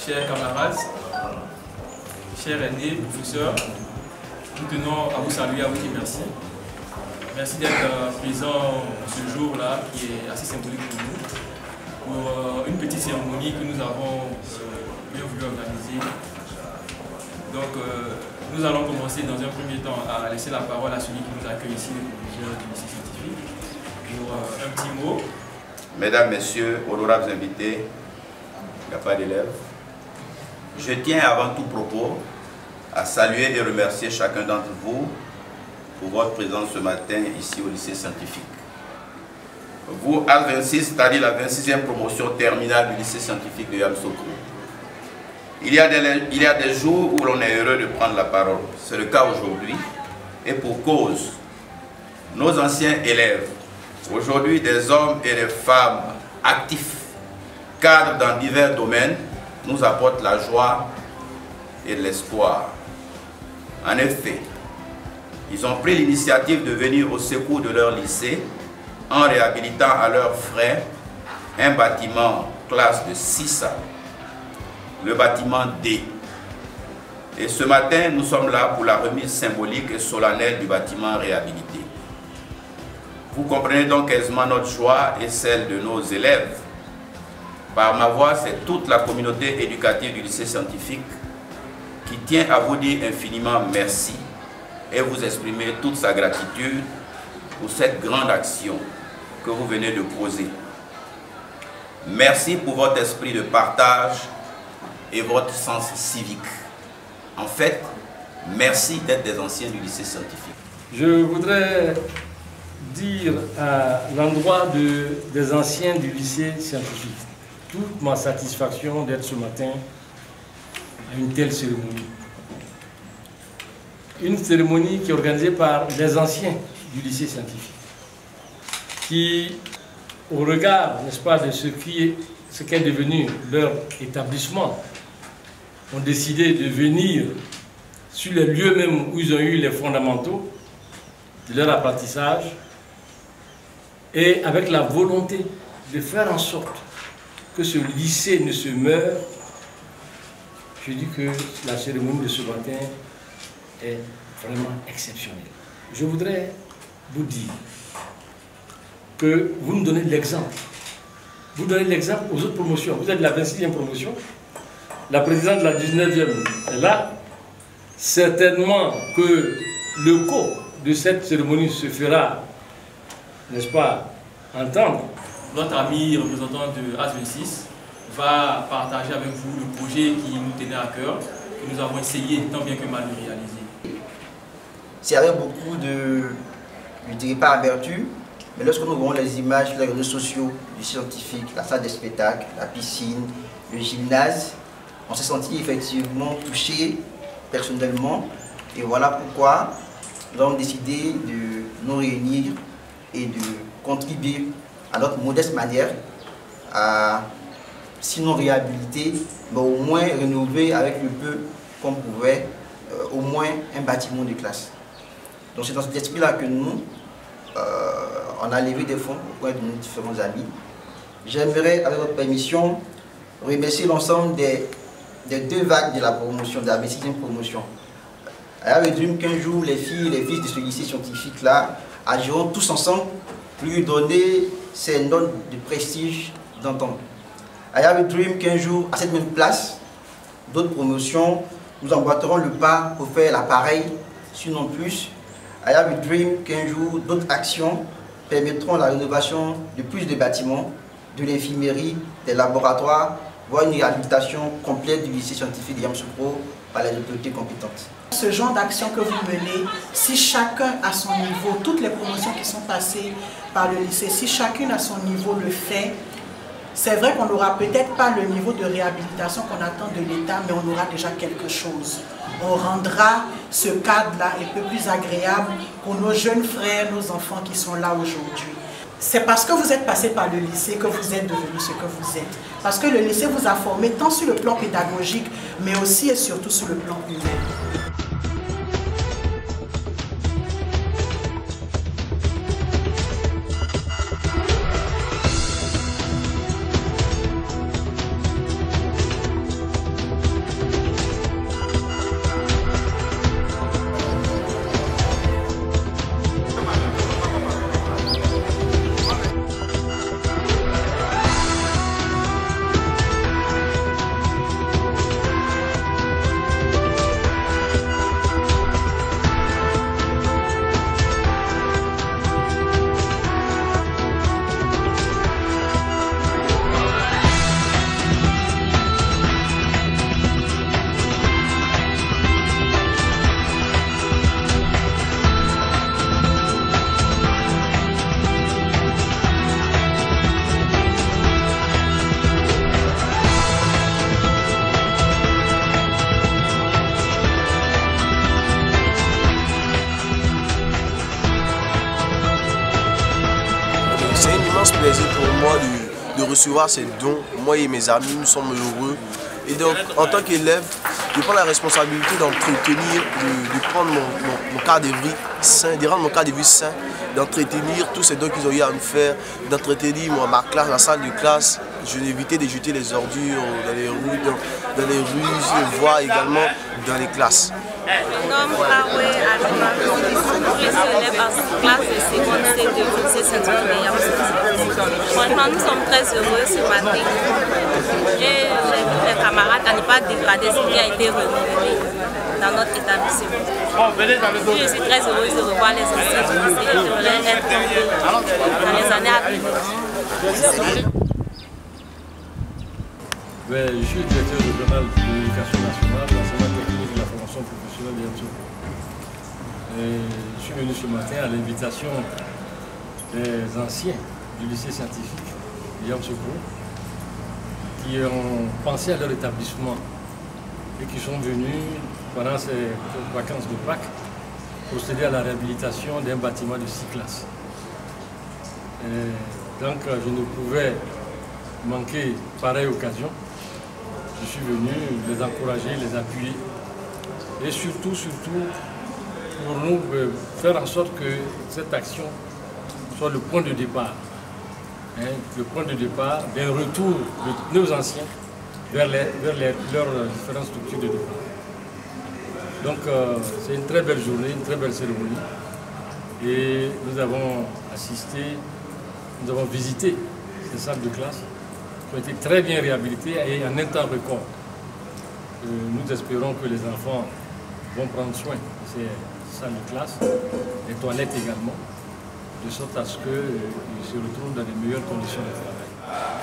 chers camarades, chers aînés, professeurs, nous tenons à vous saluer, à vous dire merci. Merci d'être présent ce jour-là qui est assez symbolique pour nous, pour une petite cérémonie que nous avons bien voulu organiser. Donc nous allons commencer dans un premier temps à laisser la parole à celui qui nous accueille ici, le proviseur du lycée scientifique, pour un petit mot. Mesdames, Messieurs, honorables invités, il n'y a pas d'élèves. Je tiens avant tout propos à saluer et remercier chacun d'entre vous pour votre présence ce matin ici au lycée scientifique. Vous, A26, c'est-à-dire la 26e promotion terminale du lycée scientifique de Yamoussoukro. Il y a des jours où l'on est heureux de prendre la parole. C'est le cas aujourd'hui et pour cause. Nos anciens élèves, aujourd'hui des hommes et des femmes actifs, cadres dans divers domaines, nous apportent la joie et l'espoir. En effet, ils ont pris l'initiative de venir au secours de leur lycée en réhabilitant à leurs frais un bâtiment classe de 6 salles, le bâtiment D. Et ce matin, nous sommes là pour la remise symbolique et solennelle du bâtiment réhabilité. Vous comprenez donc aisément notre joie et celle de nos élèves. Par ma voix, c'est toute la communauté éducative du lycée scientifique qui tient à vous dire infiniment merci et vous exprimer toute sa gratitude pour cette grande action que vous venez de poser. Merci pour votre esprit de partage et votre sens civique. En fait, merci d'être des anciens du lycée scientifique. Je voudrais dire à l'endroit des anciens du lycée scientifique toute ma satisfaction d'être ce matin à une telle cérémonie. Une cérémonie qui est organisée par les anciens du lycée scientifique, qui, au regard, n'est-ce pas, de ce qu'est devenu leur établissement, ont décidé de venir sur les lieux même où ils ont eu les fondamentaux de leur apprentissage et avec la volonté de faire en sorte que ce lycée ne se meure. Je dis que la cérémonie de ce matin est vraiment exceptionnelle. Je voudrais vous dire que vous nous donnez l'exemple. Vous donnez l'exemple aux autres promotions. Vous êtes de la 26e promotion. La présidente de la 19e est là. Certainement que le co de cette cérémonie se fera, n'est-ce pas, entendre. Notre ami représentant de AS26 va partager avec vous le projet qui nous tenait à cœur, que nous avons essayé tant bien que mal de réaliser. C'est avec beaucoup de, je ne dirais pas amertume, mais lorsque nous voyons les images sur les réseaux sociaux du scientifique, la salle de spectacle, la piscine, le gymnase, on s'est senti effectivement touché personnellement. Et voilà pourquoi nous avons décidé de nous réunir et de contribuer à notre modeste manière à, sinon réhabiliter, mais au moins rénover avec le peu qu'on pouvait, au moins un bâtiment de classe. Donc c'est dans cet esprit-là que nous, on a levé des fonds auprès de nos différents amis. J'aimerais, avec votre permission, remercier l'ensemble des deux vagues de la promotion, de la 26e promotion. À le Dream qu'un jour, les filles et les fils de ce lycée scientifique-là agiront tous ensemble pour lui donner ces notes de prestige d'antan. I have a dream qu'un jour, à cette même place, d'autres promotions, nous emboîterons le pas pour faire l'appareil, sinon plus. I have a dream qu'un jour, d'autres actions permettront la rénovation de plus de bâtiments, de l'infirmerie, des laboratoires, voire une réhabilitation complète du lycée scientifique de Yamoussoukro par les autorités compétentes. Ce genre d'action que vous menez, si chacun à son niveau, toutes les promotions qui sont passées par le lycée, si chacune à son niveau le fait, c'est vrai qu'on n'aura peut-être pas le niveau de réhabilitation qu'on attend de l'État, mais on aura déjà quelque chose. On rendra ce cadre-là un peu plus agréable pour nos jeunes frères, nos enfants qui sont là aujourd'hui. C'est parce que vous êtes passé par le lycée que vous êtes devenu ce que vous êtes. Parce que le lycée vous a formé tant sur le plan pédagogique, mais aussi et surtout sur le plan humain. C'est un immense plaisir pour moi de recevoir ces dons. Moi et mes amis, nous sommes heureux. Et donc, en tant qu'élève, je prends la responsabilité d'entretenir, de prendre mon cadre de vie sain, de rendre mon cadre de vie sain, d'entretenir tous ces dons qu'ils ont eu à nous faire, d'entretenir ma classe, la salle de classe. Je vais éviter de jeter les ordures dans les rues, je vois également dans les classes. Mon nom est Awe Alba, je suis élève en classe de seconde C de lycée Saint-Denis. Franchement, nous sommes très heureux ce matin et j'invite les camarades à ne pas dégrader ce qui a été renouvelé dans notre établissement. Je suis très heureuse de revoir les anciens du lycée et j'aimerais être dans les années à venir. Je suis directeur régional de l'éducation nationale, de l'enseignement technique et de la formation professionnelle de Yamoussoukro. Je suis venu ce matin à l'invitation des anciens du lycée scientifique de Yamoussoukro qui ont pensé à leur établissement et qui sont venus pendant ces vacances de Pâques procéder à la réhabilitation d'un bâtiment de 6 classes. Donc je ne pouvais manquer pareille occasion. Je suis venu les encourager, les appuyer et surtout pour nous faire en sorte que cette action soit le point de départ, le point de départ d'un retour de nos anciens vers leurs différentes structures de départ. Donc c'est une très belle journée, une très belle cérémonie et nous avons assisté, nous avons visité ces salles de classe qui ont été très bien réhabilités et en un temps record. Nous espérons que les enfants vont prendre soin de ces salles de classe, les toilettes également, de sorte à ce qu'ils se retrouvent dans les meilleures conditions de travail.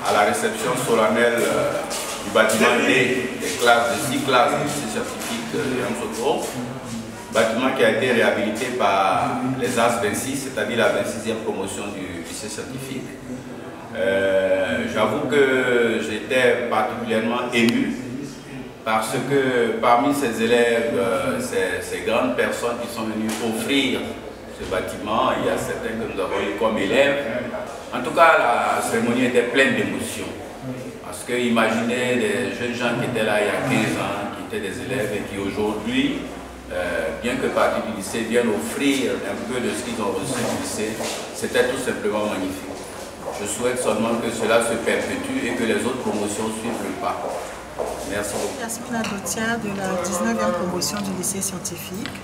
À la réception solennelle du bâtiment D, des classes de 6 classes du lycée scientifique de Yamoussoukro, bâtiment qui a été réhabilité par les AS 26, c'est-à-dire la 26e promotion du lycée scientifique. J'avoue que j'étais particulièrement ému parce que parmi ces élèves, ces grandes personnes qui sont venues offrir ce bâtiment, il y a certains que nous avons eu comme élèves. En tout cas, la cérémonie était pleine d'émotions. Parce que imaginez des jeunes gens qui étaient là il y a 15 ans, qui étaient des élèves et qui aujourd'hui, bien que partie du lycée, viennent offrir un peu de ce qu'ils ont reçu du lycée. C'était tout simplement magnifique. Je souhaite seulement que cela se perpétue et que les autres promotions suivent le pas. Merci beaucoup. Yasmina Dotia de la 19e promotion du lycée scientifique.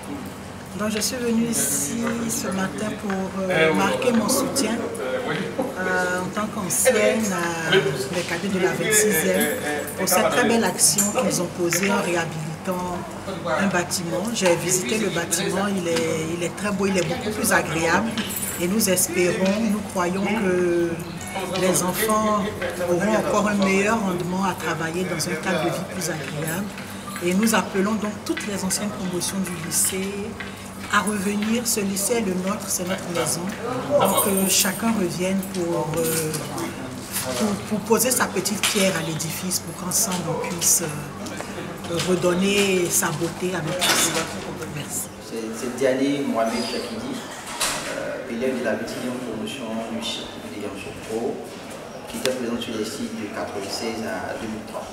Donc je suis venue ici ce matin pour marquer mon soutien en tant qu'ancienne des cadets de la 26e pour cette très belle action qu'ils ont posée en réhabilitant un bâtiment. J'ai visité le bâtiment, il est très beau, il est beaucoup plus agréable et nous espérons, nous croyons que les enfants auront encore un meilleur rendement à travailler dans un cadre de vie plus agréable. Et nous appelons donc toutes les anciennes promotions du lycée à revenir. Ce lycée est le nôtre, c'est notre maison. Donc que chacun revienne pour poser sa petite pierre à l'édifice, pour qu'ensemble on puisse redonner sa beauté à notre lycée. Merci. C'est Diané Mohamed Chakidi, élève de la 21e promotion du lycée de Yamoussoukro, qui était présent sur les sites de 1996 à 2003.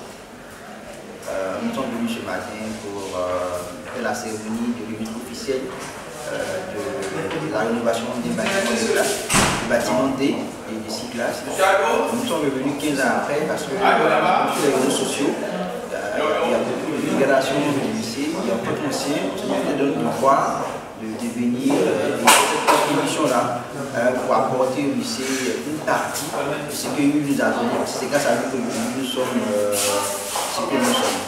Nous sommes venus ce matin pour faire la cérémonie de remise officielle de la rénovation des bâtiments de classe, du bâtiment D et des 6 classes. Nous sommes revenus 15 ans après parce que sur les réseaux sociaux, il y a beaucoup de dégradation du lycée, il y a beaucoup d'anciens qui nous donnent le droit de devenir cette contribution-là pour apporter au lycée une partie de ce que nous avons. C'est grâce à nous que nous sommes ce que nous sommes.